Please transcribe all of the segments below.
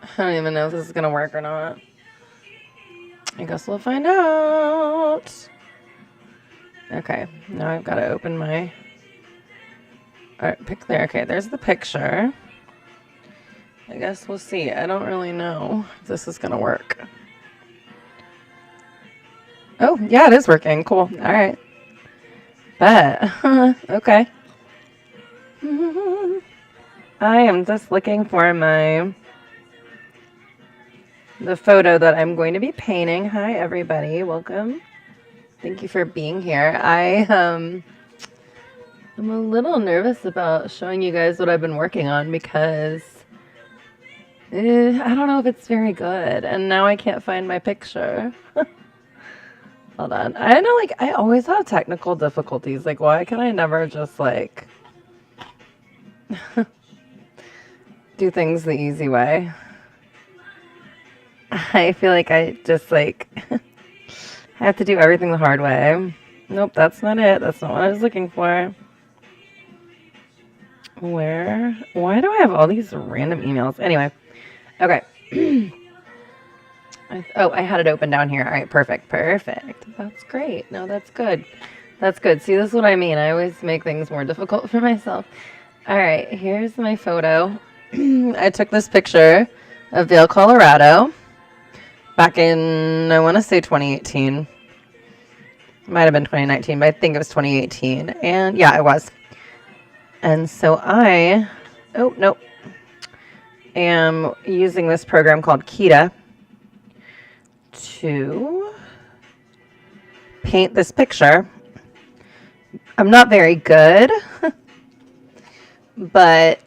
I don't even know if this is gonna work or not. I guess we'll find out. Okay, now I've got to open my... Alright, pick there. Okay, there's the picture. I guess we'll see. I don't really know if this is gonna work. Oh, yeah, it is working. Cool. Alright. Bet. Okay. I am just looking for the photo that I'm going to be painting. Hi, everybody. Welcome. Thank you for being here. I'm a little nervous about showing you guys what I've been working on because I don't know if it's very good. And now I can't find my picture. Hold on. I know, like, I always have technical difficulties. Like, why can I never just, like, do things the easy way? I feel like I just, like, I have to do everything the hard way. Nope, that's not it. That's not what I was looking for. Where? Why do I have all these random emails? Anyway, okay. I had it open down here. All right, perfect. That's great. No, that's good. That's good. See, this is what I mean. I always make things more difficult for myself. All right, here's my photo. I took this picture of Vail, Colorado back in, I want to say 2018. Might have been 2019, but I think it was 2018. And yeah, it was. And so I am using this program called Kita to paint this picture. I'm not very good, but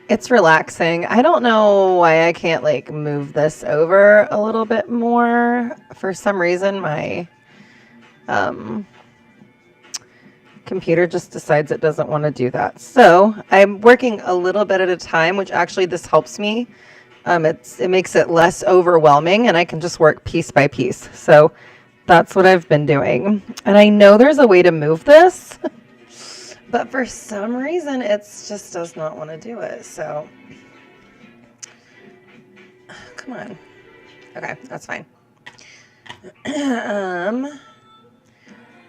it's relaxing. I don't know why I can't like move this over a little bit more. For some reason, my computer just decides it doesn't want to do that. So I'm working a little bit at a time, which actually this helps me. It makes it less overwhelming and I can just work piece by piece. So that's what I've been doing. And I know there's a way to move this, but for some reason it just does not want to do it. So come on. Okay, that's fine.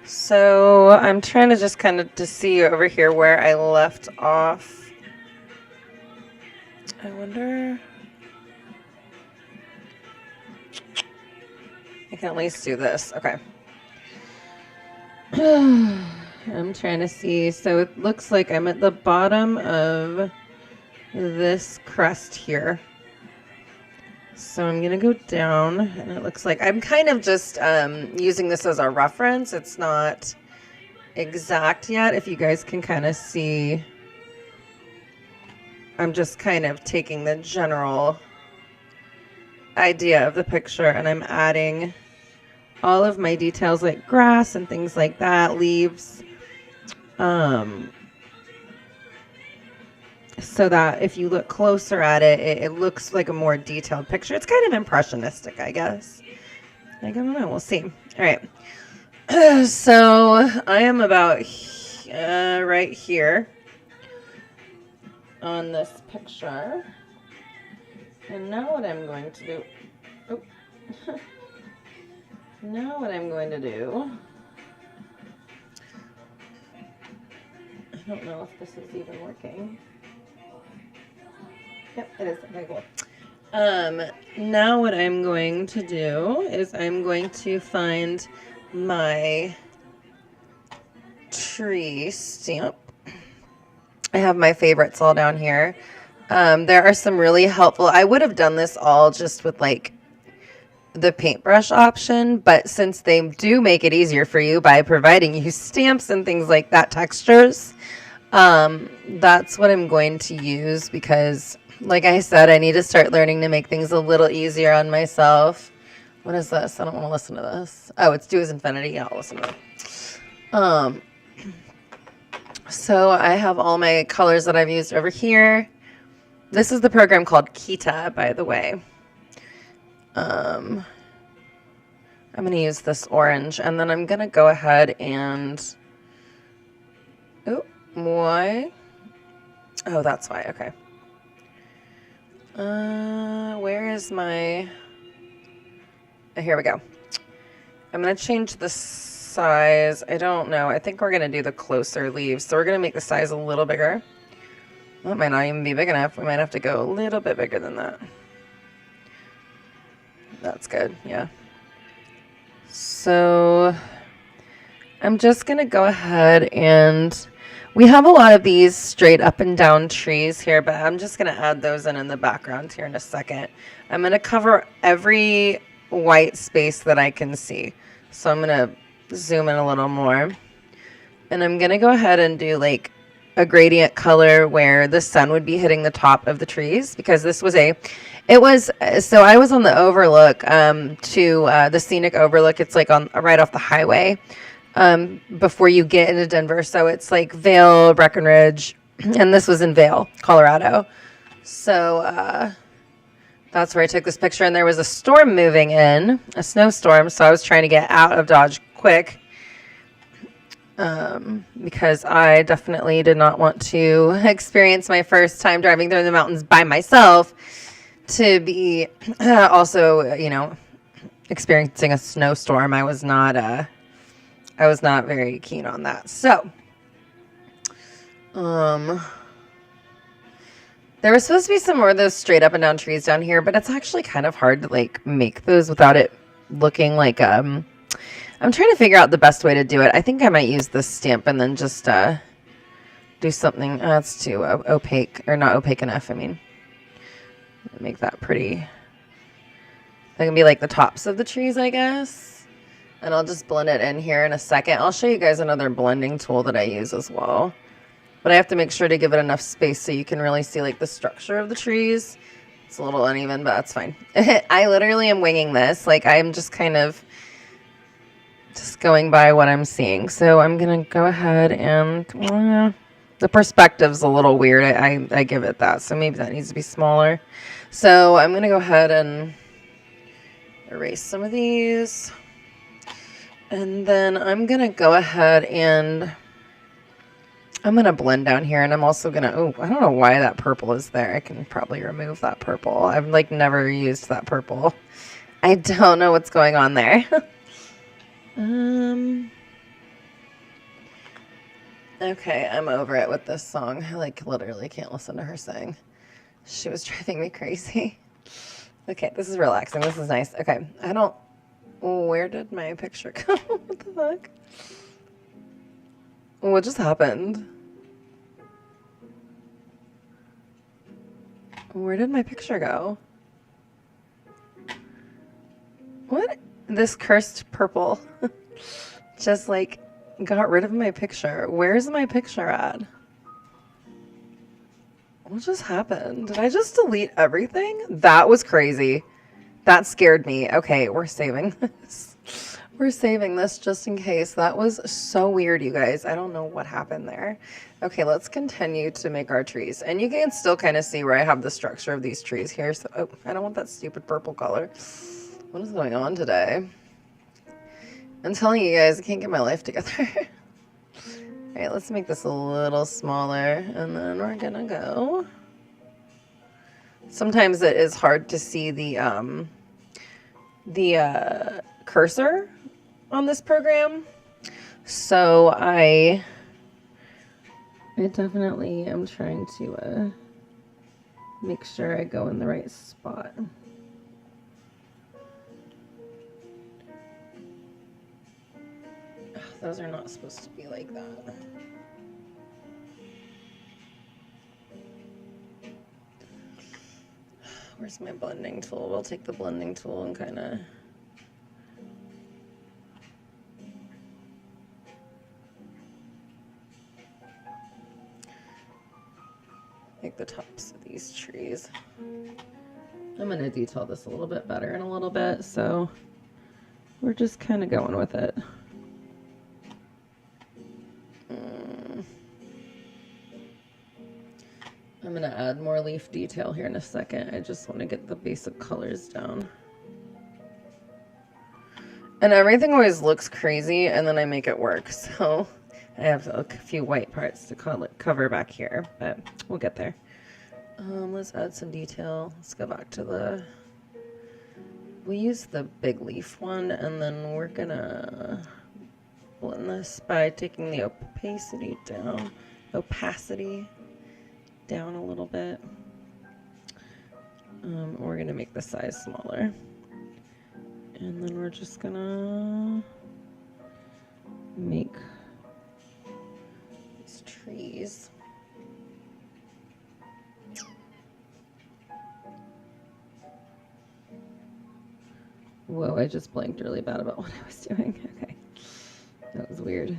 So I'm trying to just kind of to see over here where I left off. I wonder... I can at least do this. Okay. I'm trying to see. So it looks like I'm at the bottom of this crest here. So I'm going to go down, and it looks like I'm kind of just using this as a reference. It's not exact yet. If you guys can kind of see, I'm just kind of taking the general idea of the picture, and I'm adding all of my details like grass and things like that, leaves, so that if you look closer at it, it looks like a more detailed picture. It's kind of impressionistic, I guess. Like, I don't know. We'll see. All right. So I am about right here on this picture. And now what I'm going to do... Oh. Now what I'm going to do... I don't know if this is even working. Yep, it is. Okay, cool. Now what I'm going to do is I'm going to find my tree stamp. I have my favorites all down here. There are some really helpful... I would have done this all just with like the paintbrush option, but since they do make it easier for you by providing you stamps and things like that, textures, that's what I'm going to use because, like I said, I need to start learning to make things a little easier on myself. What is this? I don't want to listen to this. Oh, it's Do As Infinity. Yeah, I'll listen to it. So I have all my colors that I've used over here. This is the program called Kita, by the way. I'm going to use this orange, and then I'm going to go ahead and... Oh, why? Oh, that's why. Okay. is my... Oh, here we go. I'm going to change the size. I don't know. I think we're going to do the closer leaves. So we're going to make the size a little bigger. Well, it might not even be big enough. We might have to go a little bit bigger than that. That's good. Yeah. So I'm just going to go ahead and we have a lot of these straight up and down trees here, but I'm just going to add those in the background here in a second. I'm going to cover every white space that I can see. So I'm going to zoom in a little more. And I'm going to go ahead and do like a gradient color where the sun would be hitting the top of the trees, because this was so I was on the overlook to the scenic overlook. It's like on right off the highway before you get into Denver. So it's like Vail, Breckenridge, and this was in Vail, Colorado. So that's where I took this picture, and there was a storm moving in, a snowstorm. So I was trying to get out of Dodge quick. Because I definitely did not want to experience my first time driving through the mountains by myself to be also, you know, experiencing a snowstorm. I was not very keen on that. So, there was supposed to be some more of those straight up and down trees down here, but it's actually kind of hard to like make those without it looking like, I'm trying to figure out the best way to do it. I think I might use this stamp and then just do something. That's too opaque, or not opaque enough. I mean, make that pretty. That can be like the tops of the trees, I guess. And I'll just blend it in here in a second. I'll show you guys another blending tool that I use as well. But I have to make sure to give it enough space so you can really see like the structure of the trees. It's a little uneven, but that's fine. I literally am winging this. Like I'm just kind of just going by what I'm seeing. So I'm going to go ahead and the perspective's a little weird. I give it that. So maybe that needs to be smaller. So I'm going to go ahead and erase some of these. And then I'm going to go ahead and I'm going to blend down here. And I'm also going to, oh, I don't know why that purple is there. I can probably remove that purple. I've like never used that purple. I don't know what's going on there. Okay, I'm over it with this song. I like literally can't listen to her sing. She was driving me crazy. Okay, this is relaxing. This is nice. Okay, where did my picture go? What the fuck? What just happened? Where did my picture go? What? This cursed purple just like got rid of my picture. Where's my picture at? What just happened? Did I just delete everything? That was crazy. That scared me. Okay, we're saving this. We're saving this just in case. That was so weird, you guys. I don't know what happened there. Okay, let's continue to make our trees. And you can still kind of see where I have the structure of these trees here. So, oh, I don't want that stupid purple color. What is going on today? I'm telling you guys, I can't get my life together. All right, let's make this a little smaller, and then we're gonna go. Sometimes it is hard to see the cursor on this program, so I definitely am trying to make sure I go in the right spot. Those are not supposed to be like that. Where's my blending tool? We'll take the blending tool and kind of... make the tops of these trees. I'm going to detail this a little bit better in a little bit, so we're just kind of going with it. I'm going to add more leaf detail here in a second. I just want to get the basic colors down. And everything always looks crazy, and then I make it work. So I have a few white parts to cover back here, but we'll get there. Let's add some detail. Let's go back to the we use the big leaf one, and then we're gonna blend this by taking the opacity down a little bit. We're gonna make the size smaller, and then we're just gonna make these trees. Whoa, I just blanked really bad about what I was doing. Okay, that was weird.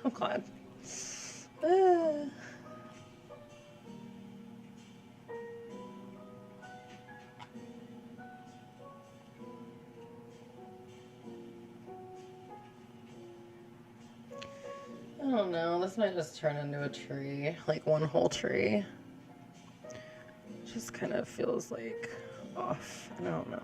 Oh God. I don't know, this might just turn into a tree, like one whole tree. Just kind of feels like off. I don't know.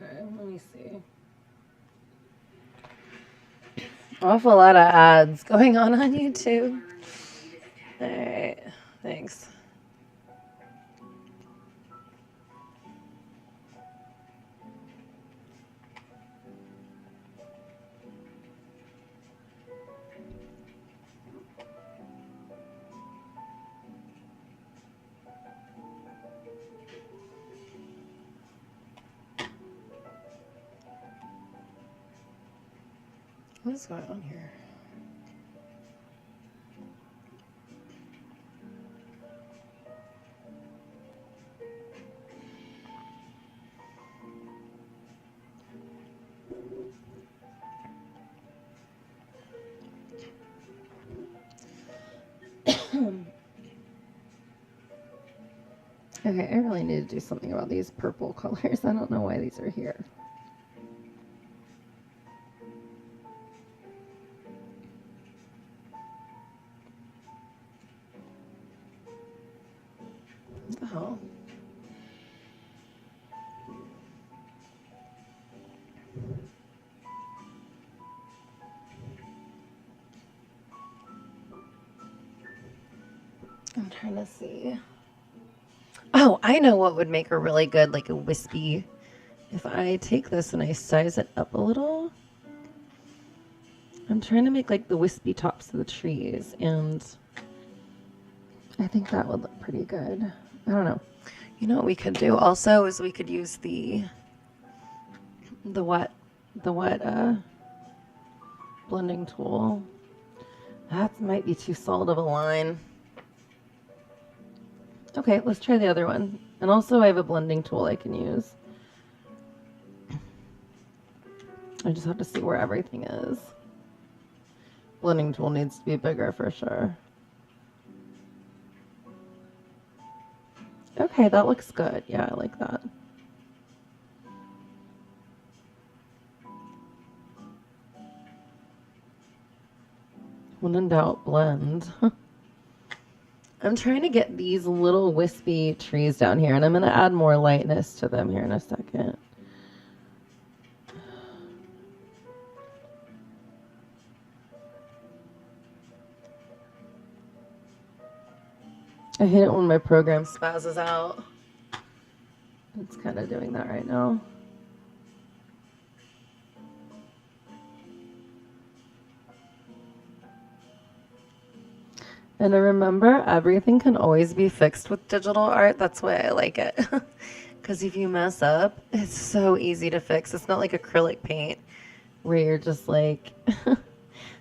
Okay, let me see. Awful lot of ads going on YouTube. All right, thanks. What's going on here? Okay, I really need to do something about these purple colors. I don't know why these are here. What the hell? I'm trying to see. Oh, I know what would make her really good, like a wispy. If I take this and I size it up a little, I'm trying to make like the wispy tops of the trees, and I think that would look pretty good. I don't know. You know what we could do also is we could use the wet blending tool. That might be too solid of a line. Okay, let's try the other one. And also I have a blending tool I can use. I just have to see where everything is. Blending tool needs to be bigger for sure. Okay, that looks good. Yeah, I like that. When in doubt, blend. I'm trying to get these little wispy trees down here, and I'm going to add more lightness to them here in a second. I hate it when my program spazzes out. It's kind of doing that right now. And remember, everything can always be fixed with digital art. That's why I like it. Because Because if you mess up, it's so easy to fix. It's not like acrylic paint where you're just like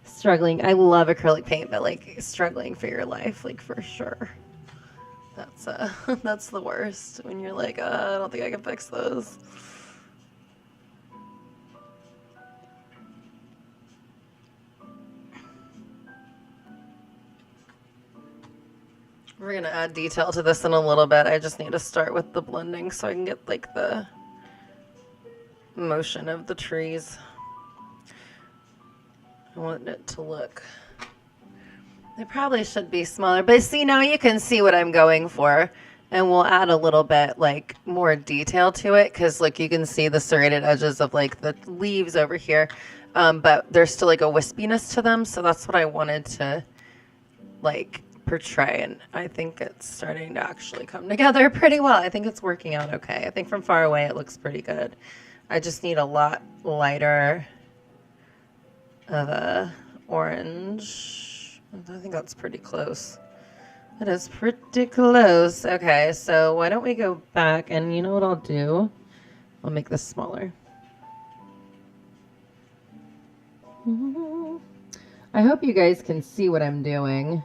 struggling. I love acrylic paint, but like struggling for your life, like for sure. That's that's the worst when you're like, I don't think I can fix those. We're gonna add detail to this in a little bit. I just need to start with the blending so I can get like the motion of the trees. I want it to look, it probably should be smaller, but see, now you can see what I'm going for, and we'll add a little bit like more detail to it, because like you can see the serrated edges of like the leaves over here, but there's still like a wispiness to them, so that's what I wanted to like portray, and I think it's starting to actually come together pretty well. I think it's working out okay. I think from far away it looks pretty good. I just need a lot lighter of a orange. I think that's pretty close. It is pretty close. Okay, so why don't we go back, and you know what I'll do? I'll make this smaller. I hope you guys can see what I'm doing.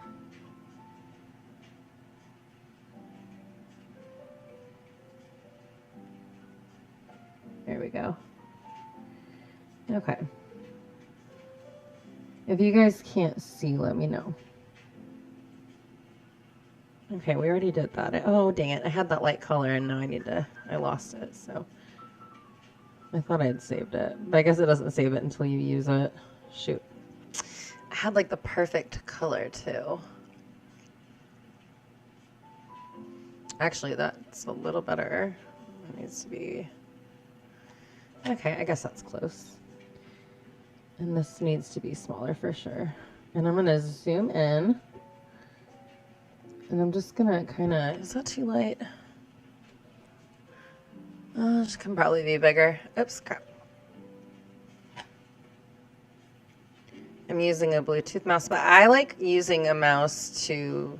There we go. Okay. If you guys can't see, let me know. Okay, we already did that. Oh, dang it. I had that light color and now I lost it, so. I thought I had saved it, but I guess it doesn't save it until you use it. Shoot. I had like the perfect color too. Actually, that's a little better. It needs to be. Okay, I guess that's close. And this needs to be smaller for sure. And I'm going to zoom in. And I'm just going to kind of... Is that too light? This can probably be bigger. Oops, crap. I'm using a Bluetooth mouse, but I like using a mouse to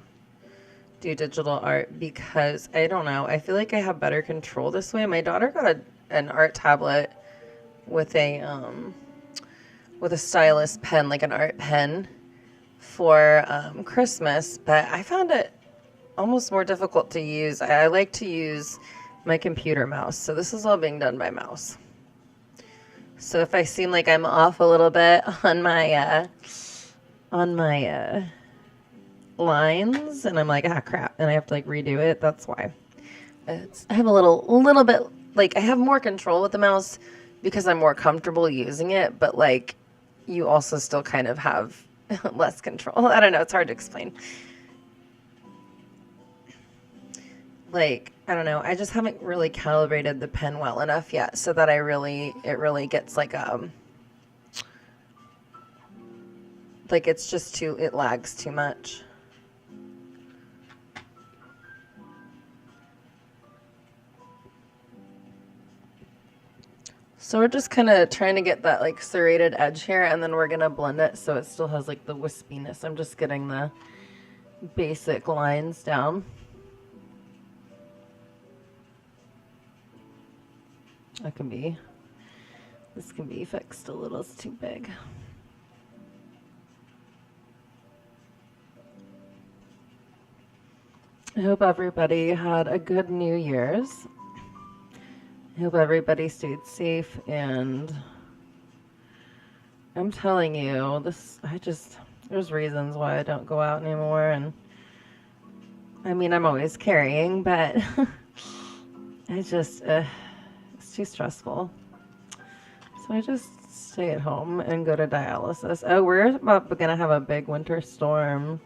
do digital art because, I don't know, I feel like I have better control this way. My daughter got an art tablet with a stylus pen, like an art pen, for Christmas, but I found it almost more difficult to use. I like to use my computer mouse, so this is all being done by mouse. So if I seem like I'm off a little bit on my lines, and I'm like, ah, crap, and I have to like redo it, that's why. I have a little bit, like, I have more control with the mouse because I'm more comfortable using it, but like you also still kind of have less control. I don't know, it's hard to explain. Like, I don't know, I just haven't really calibrated the pen well enough yet so that it really gets like it's just it lags too much. So we're just kind of trying to get that like serrated edge here, and then we're gonna blend it so it still has like the wispiness. I'm just getting the basic lines down. This can be fixed a little, it's too big. I hope everybody had a good New Year's. I hope everybody stayed safe, and I'm telling you, there's reasons why I don't go out anymore, and I mean, I'm always carrying, but it's too stressful. So I just stay at home and go to dialysis. Oh, we're about gonna have a big winter storm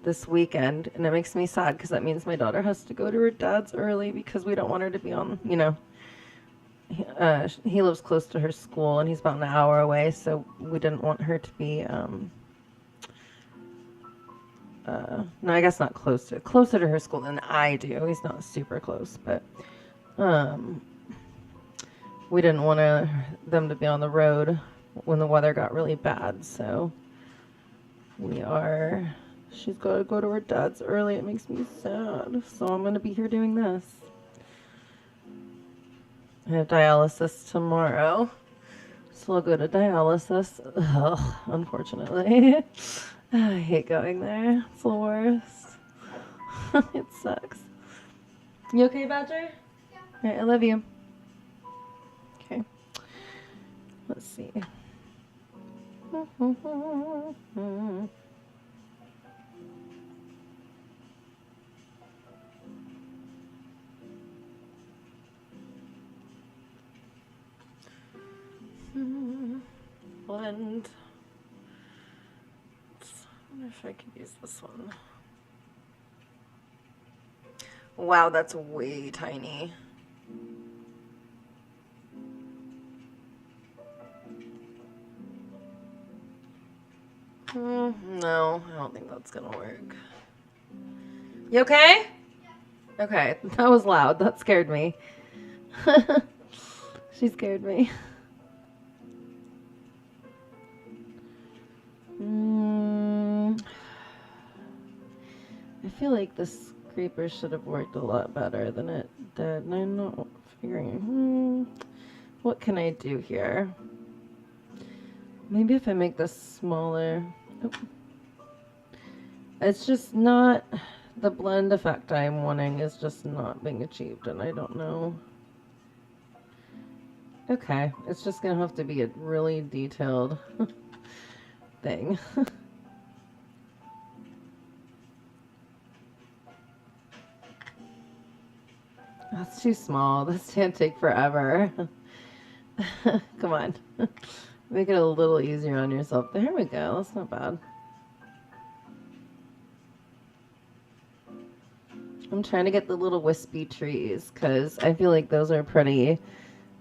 this weekend, and it makes me sad because that means my daughter has to go to her dad's early because we don't want her to be on, he lives close to her school and he's about an hour away, so we didn't want her to be no, I guess not closer to her school than I do. He's not super close, but we didn't want them to be on the road when the weather got really bad, so she's got to go to her dad's early. It makes me sad, so I'm going to be here doing this. I have dialysis tomorrow. So I'll go to dialysis. Ugh, unfortunately. I hate going there. It's the worst. It sucks. You okay, Badger? Yeah. All right, I love you. Okay. Let's see. Blend. I wonder if I could use this one. Wow, that's way tiny. No, I don't think that's gonna work. You okay? Yeah. Okay, that was loud. That scared me. She scared me. I feel like this scraper should have worked a lot better than it did, and I'm not figuring. What can I do here? Maybe if I make this smaller. Oh. It's just not, the blend effect I'm wanting is just not being achieved, and I don't know. Okay, it's just gonna have to be a really detailed thing. That's too small. This can't take forever. Come on. Make it a little easier on yourself. There we go. That's not bad. I'm trying to get the little wispy trees because I feel like those are pretty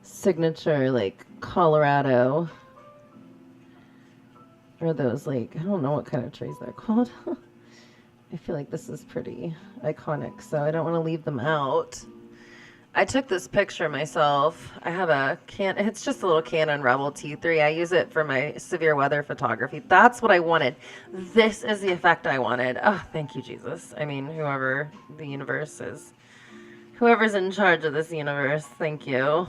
signature, like Colorado. Or those, like, I don't know what kind of trees they're called. I feel like this is pretty iconic, so I don't want to leave them out. I took this picture myself. I have a it's just a little Canon Rebel T3. I use it for my severe weather photography. That's what I wanted. This is the effect I wanted. Oh, thank you, Jesus. I mean, whoever the universe is, whoever's in charge of this universe, thank you.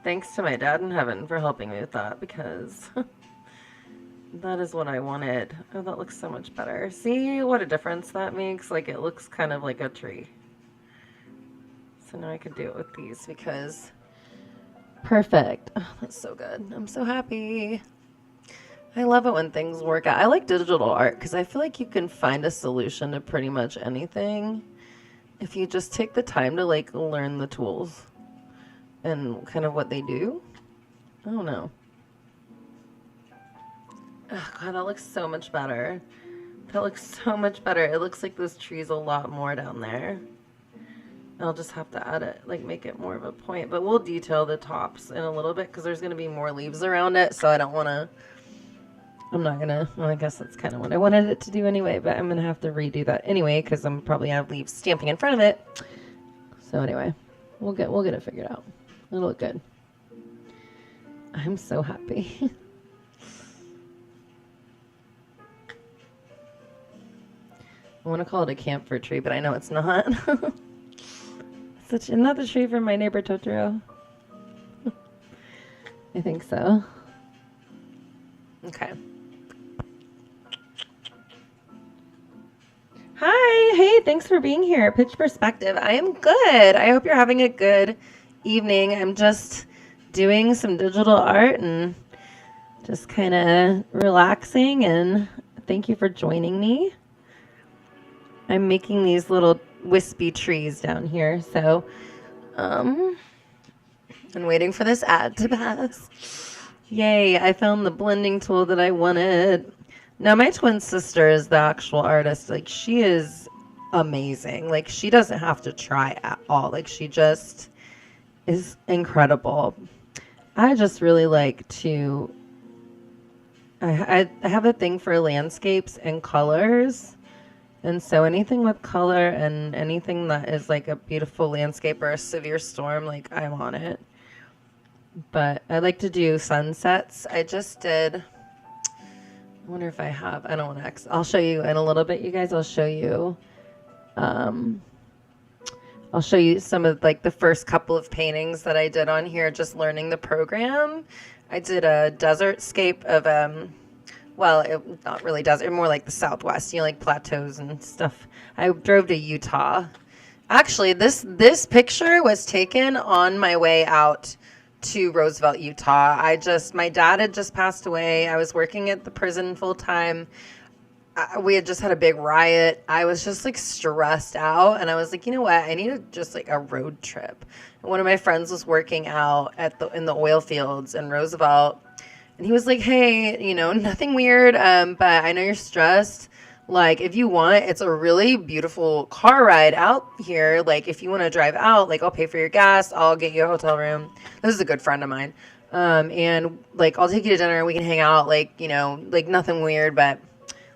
Thanks to my dad in heaven for helping me with that, because that is what I wanted. Oh, that looks so much better. See what a difference that makes? Like, it looks kind of like a tree. So now I can do it with these because perfect. Oh, that's so good. I'm so happy. I love it when things work out. I like digital art because I feel like you can find a solution to pretty much anything if you just take the time to like learn the tools and kind of what they do. I don't know. Oh God, that looks so much better. That looks so much better. It looks like this tree's a lot more down there. I'll just have to add it, like make it more of a point, but we'll detail the tops in a little bit because there's going to be more leaves around it, so I don't want to, I'm not going to, well, I guess that's kind of what I wanted it to do anyway, but I'm going to have to redo that anyway because I'm probably have leaves stamping in front of it. So anyway, we'll get it figured out. It'll look good. I'm so happy. I want to call it a camphor tree, but I know it's not. Such another tree from my neighbor Totoro. I think so. Okay. Hi. Hey, thanks for being here. Pitch Perspective. I am good. I hope you're having a good evening. I'm just doing some digital art and just kind of relaxing, and thank you for joining me. I'm making these little wispy trees down here, so I'm waiting for this ad to pass. Yay, I found the blending tool that I wanted. Now my twin sister is the actual artist. Like, she is amazing. Like, she doesn't have to try at all. Like, she just is incredible. I just really like to I have a thing for landscapes and colors. And so anything with color and anything that is like a beautiful landscape or a severe storm, like, I'm on it. But I like to do sunsets. I just did, I wonder if I have, I don't want to, I'll show you in a little bit, you guys. I'll show you. I'll show you some of like the first couple of paintings that I did on here, just learning the program. I did a desert scape of not really desert, more like the Southwest, like plateaus and stuff. I drove to Utah. Actually, this picture was taken on my way out to Roosevelt, Utah. My dad had just passed away. I was working at the prison full time. We had just had a big riot. I was just like stressed out, and I was like, you know what? I need just like a road trip. And one of my friends was working out in the oil fields in Roosevelt, and he was like, hey, nothing weird, but I know you're stressed. Like, if you want, it's a really beautiful car ride out here. Like, if you want to drive out, like, I'll pay for your gas. I'll get you a hotel room. This is a good friend of mine. And like, I'll take you to dinner and we can hang out. Like, like nothing weird, but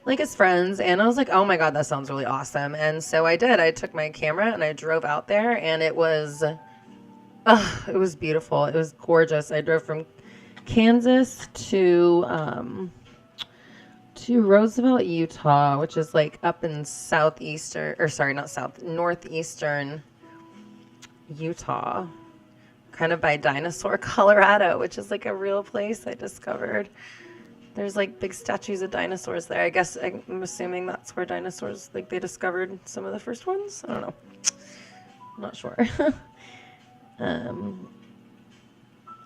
like as friends. And I was like, oh my God, that sounds really awesome. And so I did. I took my camera and I drove out there, and it was beautiful. It was gorgeous. I drove from Kansas to Roosevelt, Utah, which is like up in northeastern Utah, kind of by Dinosaur, Colorado, which is like a real place I discovered. There's like big statues of dinosaurs there. I guess I'm assuming that's where dinosaurs, like they discovered some of the first ones. I don't know. I'm not sure.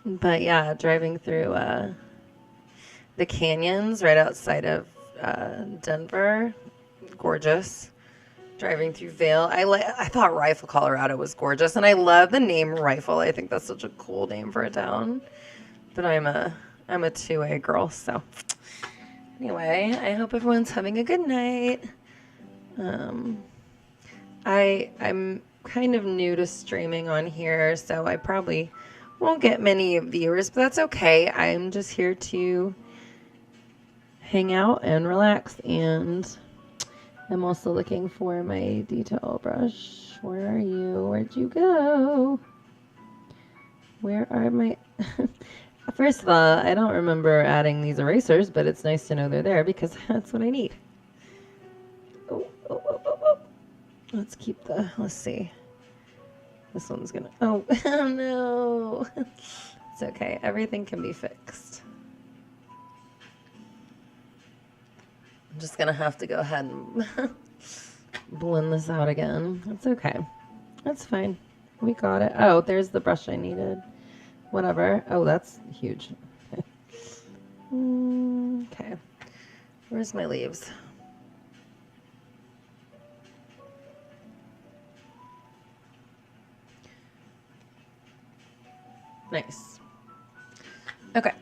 But yeah, driving through the canyons right outside of Denver, gorgeous. Driving through Vail, I thought Rifle, Colorado was gorgeous, and I love the name Rifle. I think that's such a cool name for a town. But I'm a 2A girl, so anyway, I hope everyone's having a good night. I'm kind of new to streaming on here, so I probably won't get many viewers, but that's okay. I'm just here to hang out and relax, and I'm also looking for my detail brush. Where are you? Where'd you go? Where are my... First of all, I don't remember adding these erasers, but it's nice to know they're there because that's what I need. Oh. Let's see. This one's gonna... Oh, no. It's okay. Everything can be fixed. I'm just gonna have to go ahead and blend this out again. It's okay. That's fine. We got it. Oh, there's the brush I needed. Whatever. Oh, that's huge. Okay. Where's my leaves? Nice. Okay.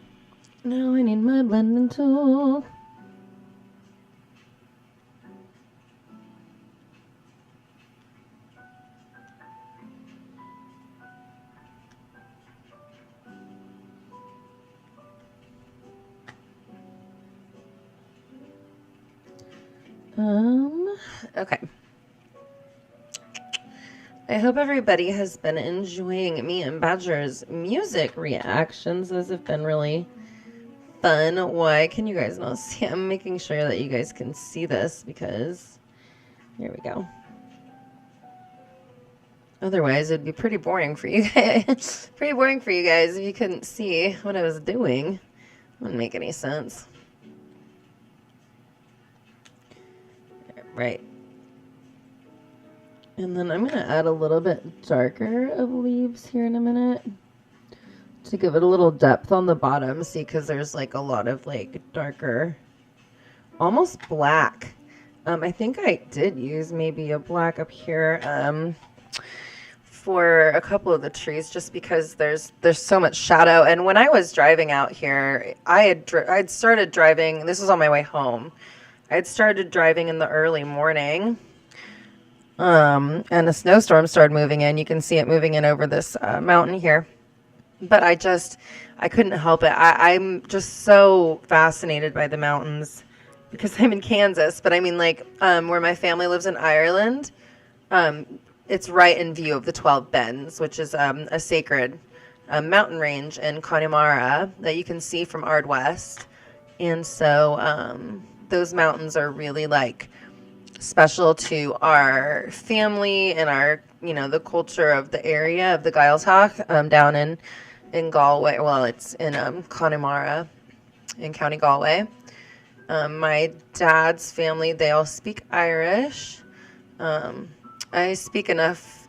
Now I need my blending tool. Okay. I hope everybody has been enjoying me and Badger's music reactions. Those have been really fun. Why can you guys not see? I'm making sure that you guys can see this because here we go. Otherwise, it'd be pretty boring for you guys. Pretty boring for you guys if you couldn't see what I was doing. It wouldn't make any sense. Right. And then I'm going to add a little bit darker of leaves here in a minute to give it a little depth on the bottom. See, because there's like a lot of like darker, almost black. I think I did use maybe a black up here for a couple of the trees just because there's so much shadow. And when I was driving out here, I'd started driving. This was on my way home. I'd started driving in the early morning, and a snowstorm started moving in. You can see it moving in over this mountain here. But I couldn't help it. I'm just so fascinated by the mountains because I'm in Kansas. But I mean, like, where my family lives in Ireland, it's right in view of the 12 Bends, which is a sacred mountain range in Connemara that you can see from Ardwest. And so... those mountains are really like special to our family and our, you know, the culture of the area of the Gaeltacht, down in Galway. Well, it's in Connemara in County Galway. My dad's family, they all speak Irish. Um, I speak enough.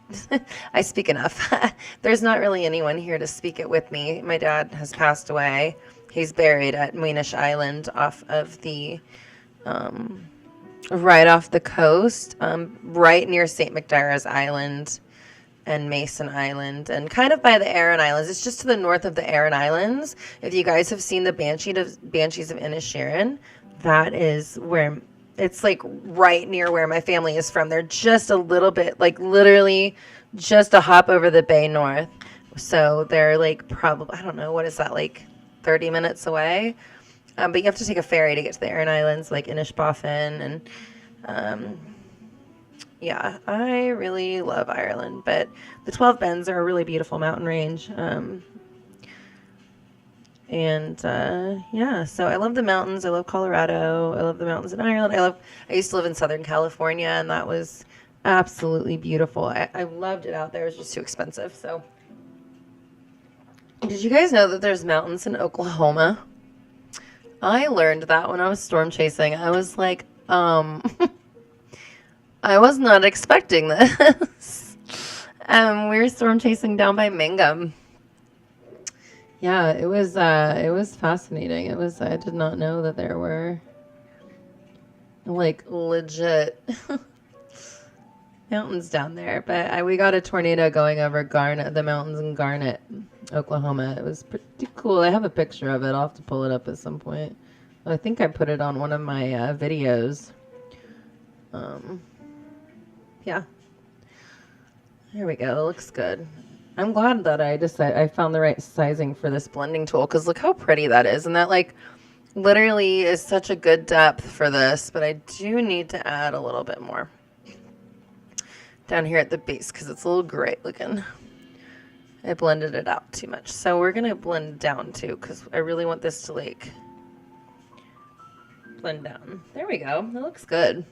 I speak enough. There's not really anyone here to speak it with me. My dad has passed away. He's buried at Moynish Island off of the um, right off the coast, right near St. Macdara's Island and Mason Island, and kind of by the Aran Islands. It's just to the north of the Aran Islands. If you guys have seen the Banshees of Inisherin, that is where it's like right near where my family is from. They're just a little bit, like literally just a hop over the bay north. So they're like probably, I don't know, what is that, like 30 minutes away? But you have to take a ferry to get to the Aran Islands, like Inishbofin. And yeah, I really love Ireland. But the 12 Bens are a really beautiful mountain range. Yeah, so I love the mountains. I love Colorado. I love the mountains in Ireland. I used to live in Southern California, and that was absolutely beautiful. I loved it out there. It was just too expensive. So, did you guys know that there's mountains in Oklahoma? I learned that when I was storm chasing. I was like, I was not expecting this. We were storm chasing down by Mangum. Yeah, it was fascinating. I did not know that there were like legit mountains down there. But we got a tornado going over the mountains in Garnett, Oklahoma. It was pretty cool. I have a picture of it. I'll have to pull it up at some point. I think I put it on one of my videos. Yeah. There we go. It looks good. I'm glad that I found the right sizing for this blending tool, because look how pretty that is. And that like literally is such a good depth for this, but I do need to add a little bit more down here at the base because it's a little gray looking. I blended it out too much. So we're going to blend down too, because I really want this to like blend down. There we go. That looks good.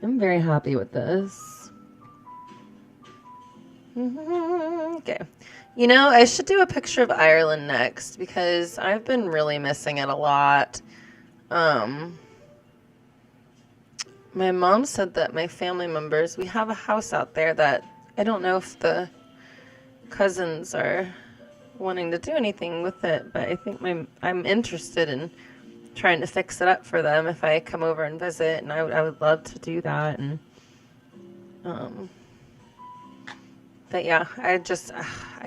I'm very happy with this. Okay. You know, I should do a picture of Ireland next because I've been really missing it a lot. My mom said that my family members, we have a house out there that I don't know if the cousins are wanting to do anything with it, but I think I'm interested in trying to fix it up for them if I come over and visit, and I would love to do that. And but yeah, I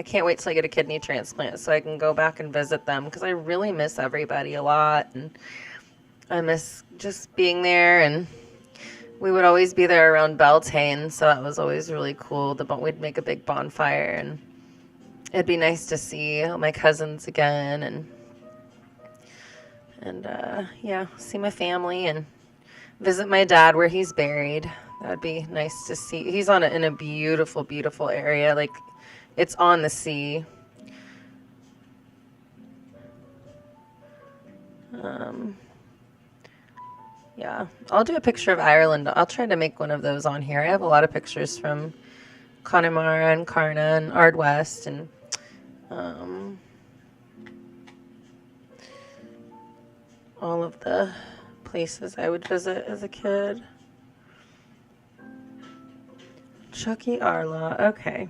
can't wait till I get a kidney transplant so I can go back and visit them, because I really miss everybody a lot, and I miss just being there. And we would always be there around Beltane, so that was always really cool. We'd make a big bonfire, and it'd be nice to see all my cousins again, and yeah, see my family and visit my dad where he's buried. That'd be nice to see. He's in a beautiful, beautiful area. Like, it's on the sea. Yeah, I'll do a picture of Ireland. I'll try to make one of those on here. I have a lot of pictures from Connemara and Carna and Ardwest and all of the places I would visit as a kid. Chucky Arla. Okay.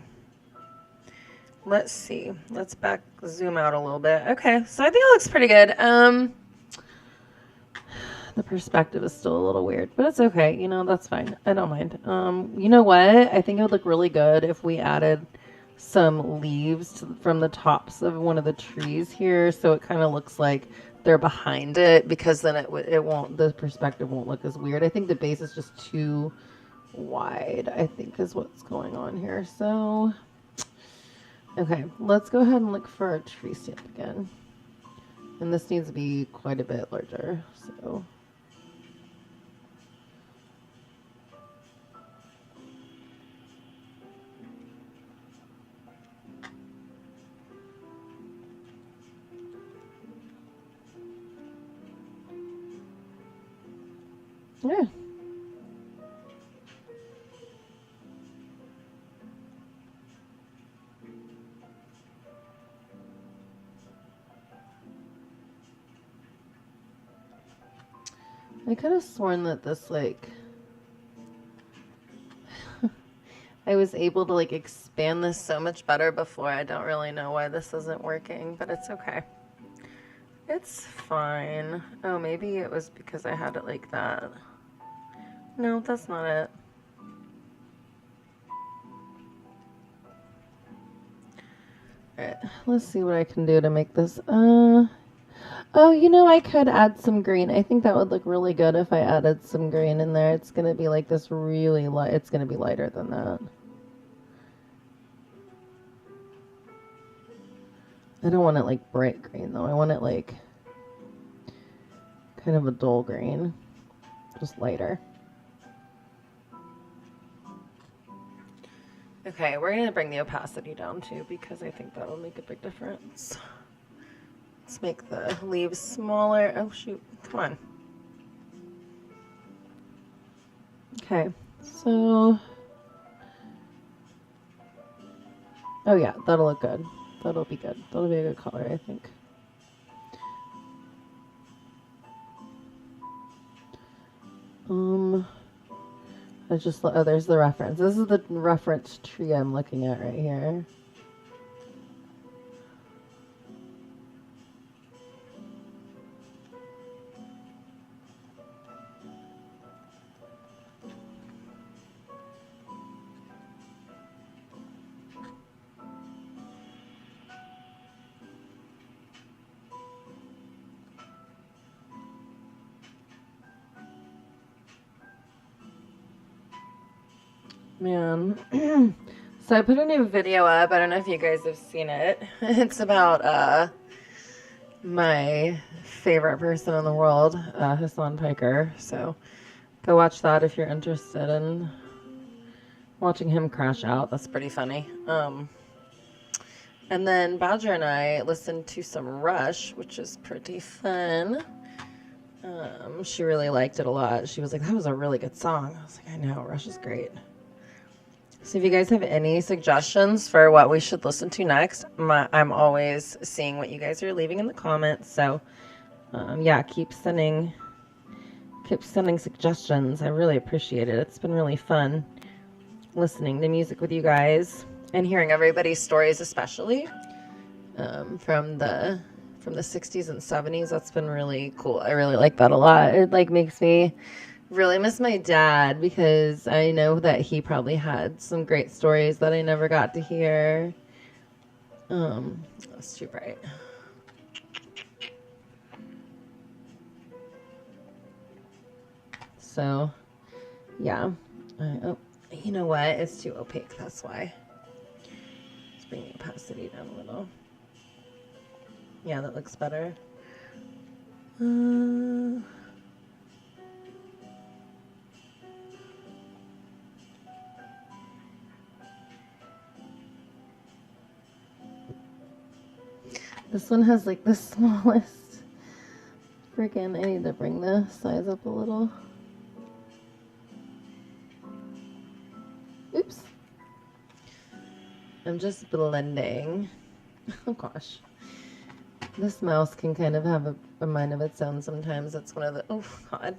Let's see. Let's zoom out a little bit. Okay, so I think it looks pretty good. The perspective is still a little weird, but it's okay. You know, that's fine. I don't mind. You know what? I think it would look really good if we added some leaves from the tops of one of the trees here, so it kind of looks like they're behind it, because then the perspective won't look as weird. I think the base is just too wide, I think, is what's going on here. So okay, let's go ahead and look for a tree stamp again, and this needs to be quite a bit larger. So yeah, I could have sworn that this, like, I was able to, like, expand this so much better before. I don't really know why this isn't working, but it's okay. It's fine. Oh, maybe it was because I had it like that. No, that's not it. Alright, let's see what I can do to make this, oh, you know, I could add some green. I think that would look really good if I added some green in there. It's gonna be like this really light, it's gonna be lighter than that. I don't want it like bright green though. I want it like kind of a dull green, just lighter. Okay, we're gonna bring the opacity down too because I think that'll make a big difference. Let's make the leaves smaller. Oh shoot, come on. Okay, so, oh yeah, that'll look good. That'll be good. That'll be a good color, I think. I just, oh, there's the reference. This is the reference tree I'm looking at right here. Man. So I put a new video up. I don't know if you guys have seen it. It's about my favorite person in the world, Hassan Piker. So go watch that if you're interested in watching him crash out. That's pretty funny. And then Badger and I listened to some Rush, which is pretty fun. She really liked it a lot. She was like, that was a really good song. I was like, I know, Rush is great. So if you guys have any suggestions for what we should listen to next, I'm always seeing what you guys are leaving in the comments. So yeah, keep sending suggestions. I really appreciate it. It's been really fun listening to music with you guys and hearing everybody's stories, especially from the 60s and 70s. That's been really cool. I really like that a lot. It like makes me really miss my dad because I know that he probably had some great stories that I never got to hear. That's too bright. So, yeah. Oh, you know what? It's too opaque. That's why. Let's bring the opacity down a little. Yeah, that looks better. This one has like the smallest. Freaking, I need to bring the size up a little. Oops. I'm just blending. Oh gosh. This mouse can kind of have a mind of its own sometimes. It's one of the, oh god.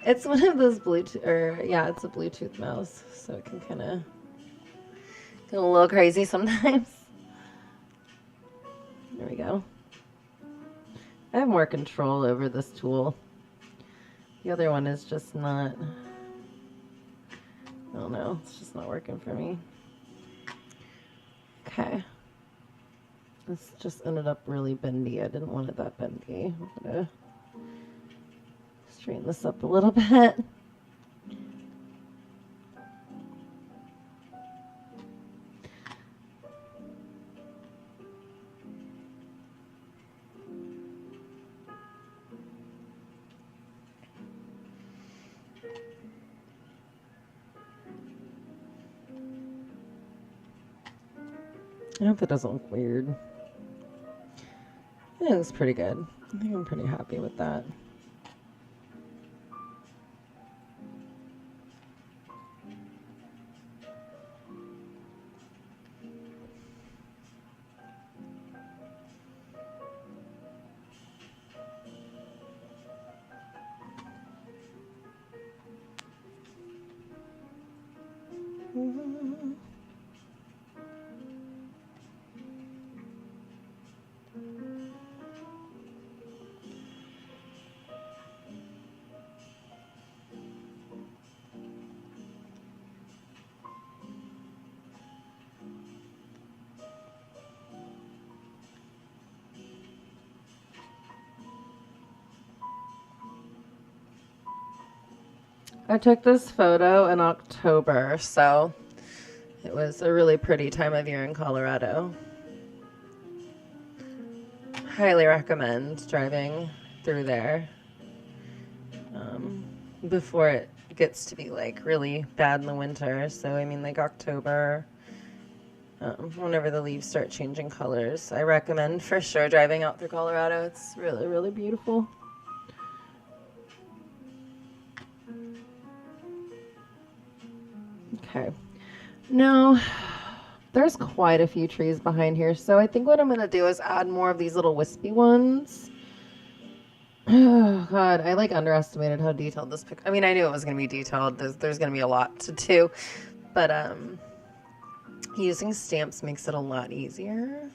It's one of those Bluetooth, or yeah, it's a Bluetooth mouse. So it can kind of get a little crazy sometimes. There we go. I have more control over this tool. The other one is just not, I don't know, it's just not working for me. Okay. This just ended up really bendy. I didn't want it that bendy. I'm gonna straighten this up a little bit. I hope that doesn't look weird. It looks pretty good. I think I'm pretty happy with that. I took this photo in October, so it was a really pretty time of year in Colorado. Highly recommend driving through there before it gets to be like really bad in the winter. So I mean, like October, whenever the leaves start changing colors, I recommend for sure driving out through Colorado. It's really, really beautiful. Okay. Now, there's quite a few trees behind here, so I think what I'm going to do is add more of these little wispy ones. Oh, God, I like underestimated how detailed this picture. I mean, I knew it was going to be detailed. There's going to be a lot to do, but using stamps makes it a lot easier.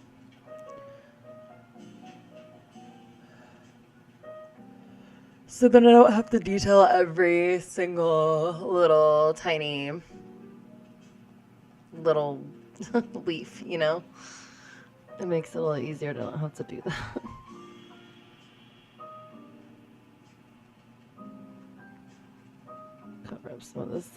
So then I don't have to detail every single little tiny little leaf, you know? It makes it a little easier to not have to do that. Cover up some of this.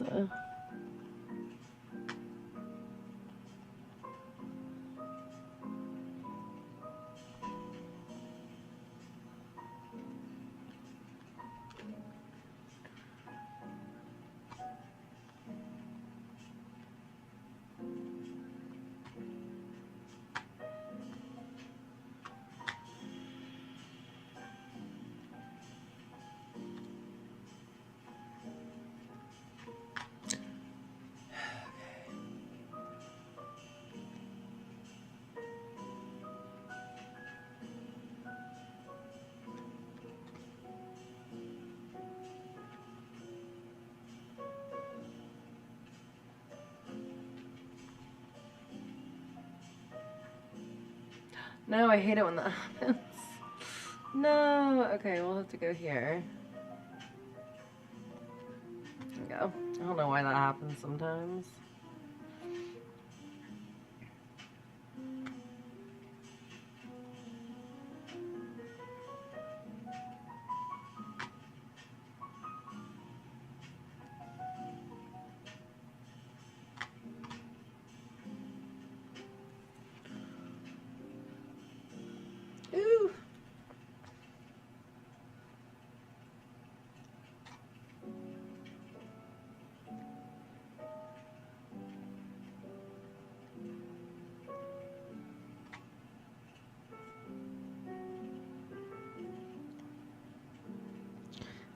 No, I hate it when that happens. No. Okay, we'll have to go here. There we go. I don't know why that happens sometimes. Ooh.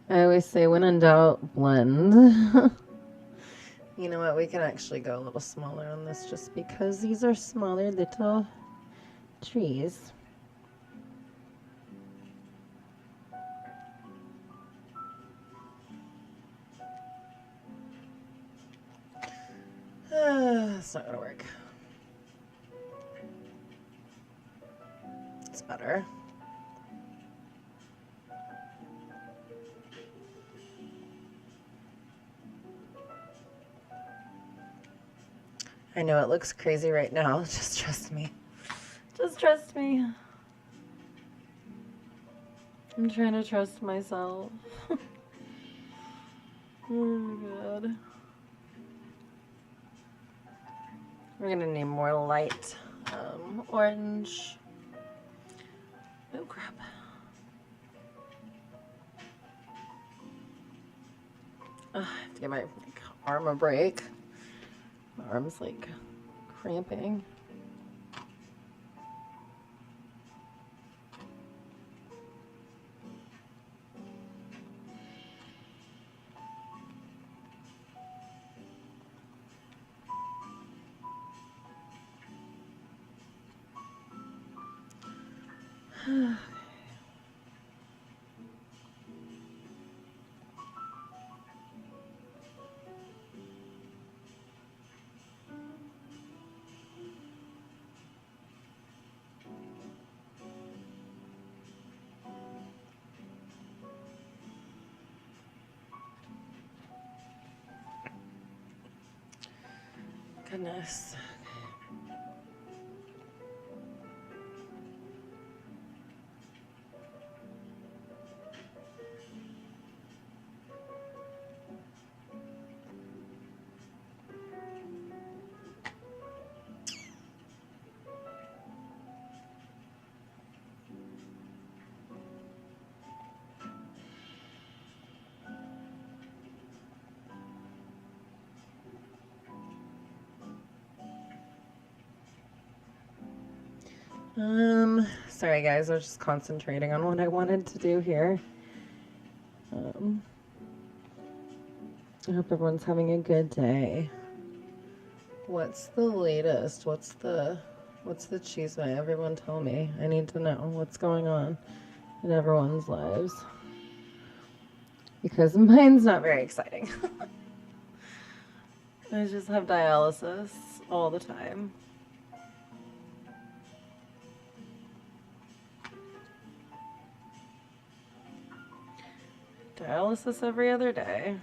I always say, when in doubt, blend. You know what? We can actually go a little smaller on this just because these are smaller little trees. It's not gonna work. It's better. I know it looks crazy right now. Just trust me. Just trust me. I'm trying to trust myself. Oh my God. We're gonna need more light orange. Oh crap. I have to give my arm a break. My arm's like cramping. Goodness. Sorry guys, I was just concentrating on what I wanted to do here. I hope everyone's having a good day. What's the latest? What's the cheese way? Everyone tell me. I need to know what's going on in everyone's lives. Because mine's not very exciting. I just have dialysis all the time. Dialysis every other day.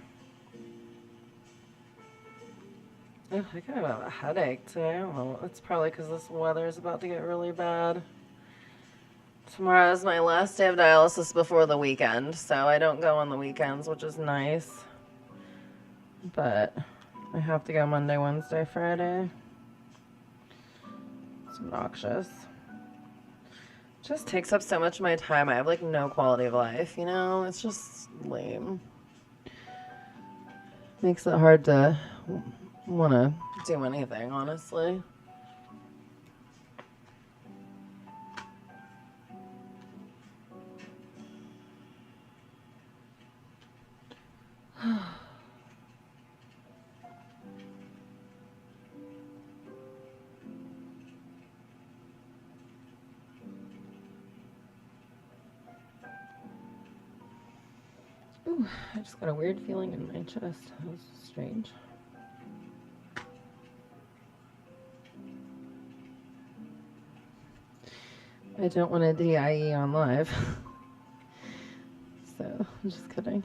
Oh, I kind of have a headache today. I don't know. It's probably because this weather is about to get really bad. Tomorrow is my last day of dialysis before the weekend, so I don't go on the weekends, which is nice. But I have to go Monday, Wednesday, Friday. It's obnoxious. It just takes up so much of my time. I have like no quality of life, you know? It's just lame. Makes it hard to want to do anything, honestly. Ooh, I just got a weird feeling in my chest. That was strange. I don't want to DIE on live. So, I'm just kidding.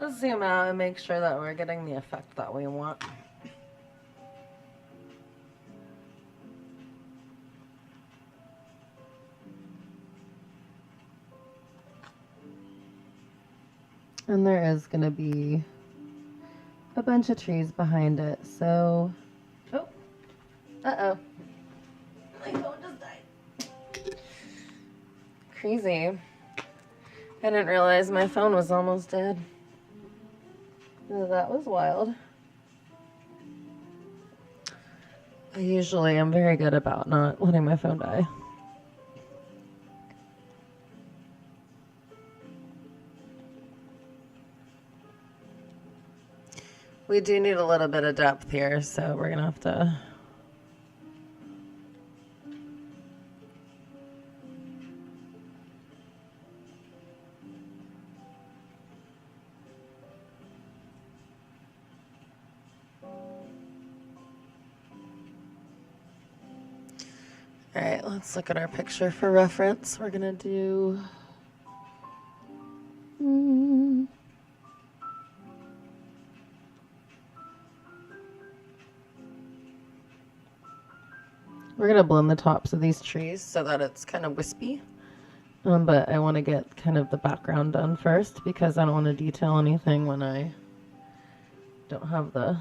Let's zoom out and make sure that we're getting the effect that we want. And there is going to be a bunch of trees behind it, so... Oh! Uh-oh. My phone just died. Crazy. I didn't realize my phone was almost dead. Oh, that was wild. I usually am very good about not letting my phone die. We do need a little bit of depth here, so we're gonna have to... All right, let's look at our picture for reference. We're gonna do... We're gonna blend the tops of these trees so that it's kind of wispy. But I want to get kind of the background done first because I don't want to detail anything when I don't have the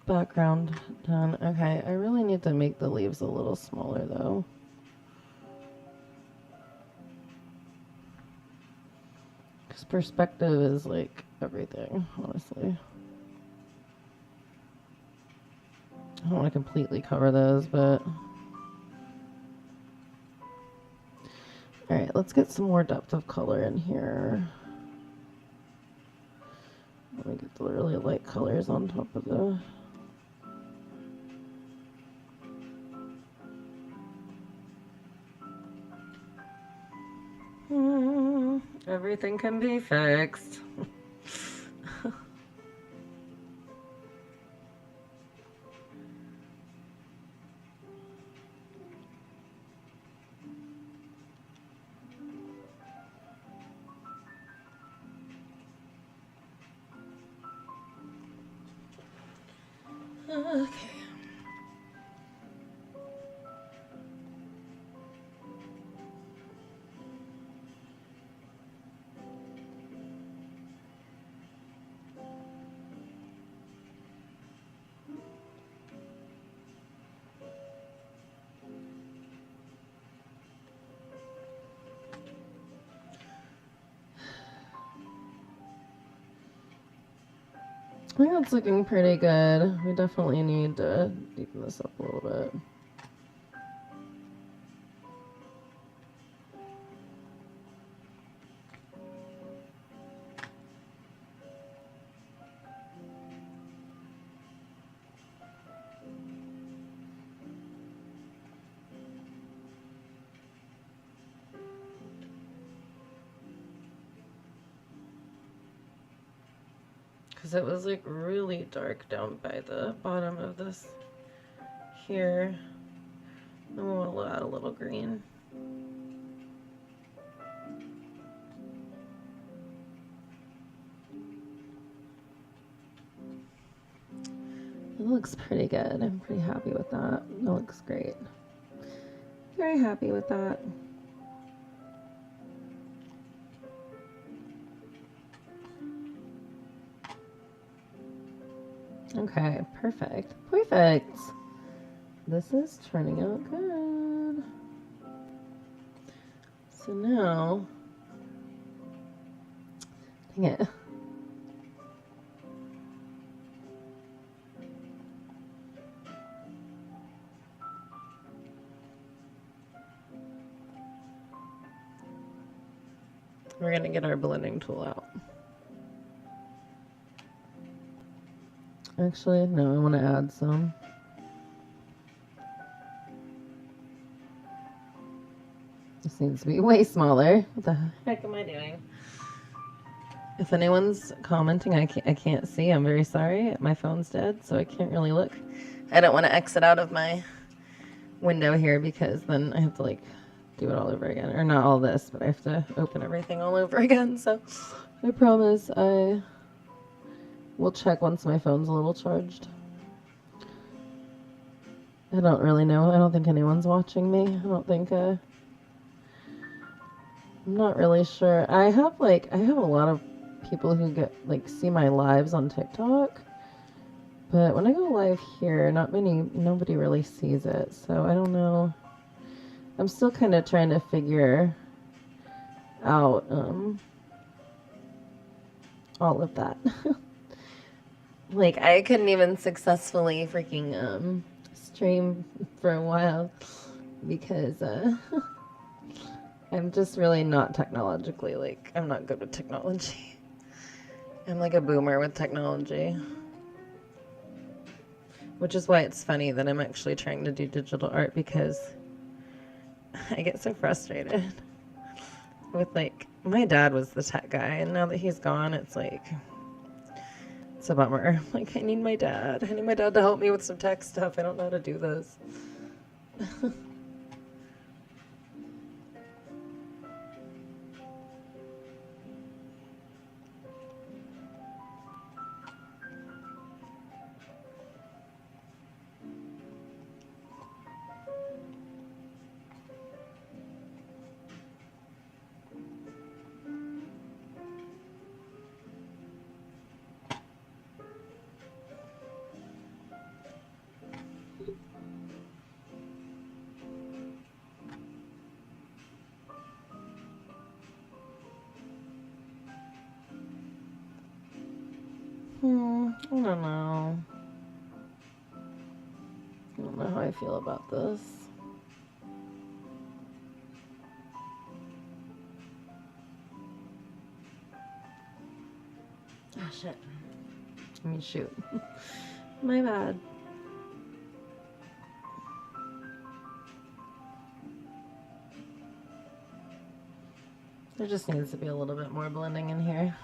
background done. Okay, I really need to make the leaves a little smaller though. Because perspective is like everything, honestly. I don't want to completely cover those, but... Alright, let's get some more depth of color in here. Let me get the really light colors on top of the... Everything can be fixed. Okay. I think it's looking pretty good. We definitely need to deepen this up a little bit. Because it was like really dark down by the bottom of this here. And we'll add a little green. It looks pretty good. I'm pretty happy with that. It looks great. Very happy with that. Okay, perfect. Perfect. This is turning out good. So now, dang it. We're gonna get our blending tool out. Actually, no, I want to add some. This needs to be way smaller. What the heck am I doing? If anyone's commenting, I can't see. I'm very sorry. My phone's dead, so I can't really look. I don't want to exit out of my window here because then I have to like do it all over again. Or not all this, but I have to open everything all over again. So I promise I will check once my phone's a little charged. I don't really know. I don't think anyone's watching me. I don't think I'm not really sure. I have a lot of people who see my lives on TikTok. But when I go live here, nobody really sees it. So I don't know. I'm still kind of trying to figure out all of that. Like, I couldn't even successfully freaking stream for a while because I'm just really not technologically, I'm not good with technology. I'm like a boomer with technology. Which is why it's funny that I'm actually trying to do digital art because I get so frustrated with my dad was the tech guy and now that he's gone, it's a bummer. I need my dad. I need my dad to help me with some tech stuff. I don't know how to do this. I don't know. I don't know how I feel about this. Ah, shit. I mean, shoot. My bad. There just needs to be a little bit more blending in here.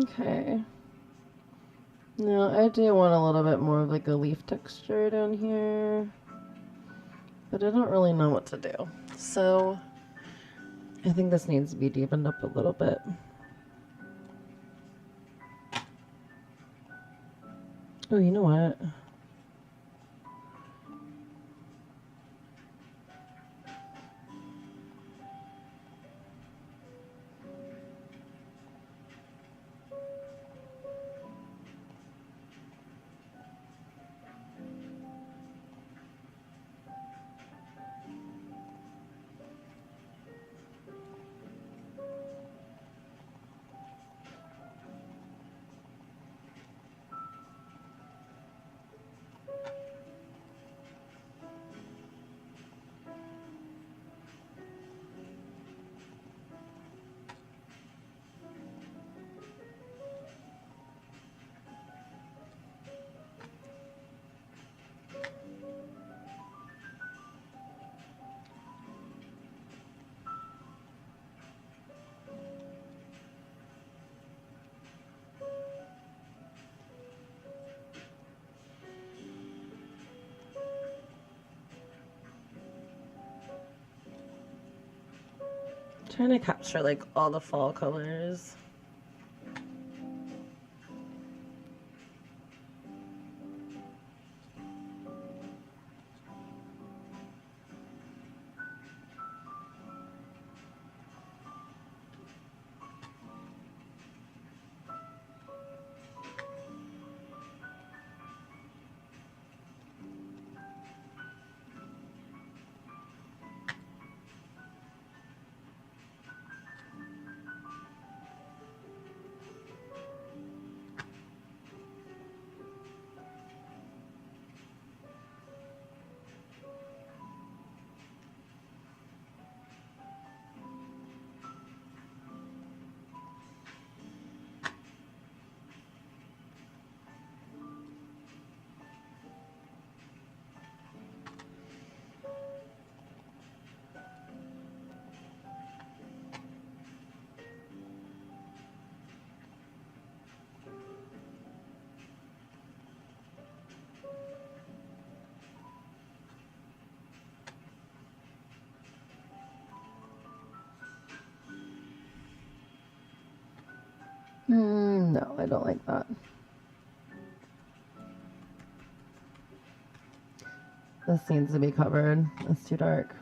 Okay. Now I do want a little bit more of like a leaf texture down here, but I don't really know what to do. So I think this needs to be deepened up a little bit. Oh, you know what? Trying to capture like all the fall colors. No, I don't like that. This needs to be covered. It's too dark.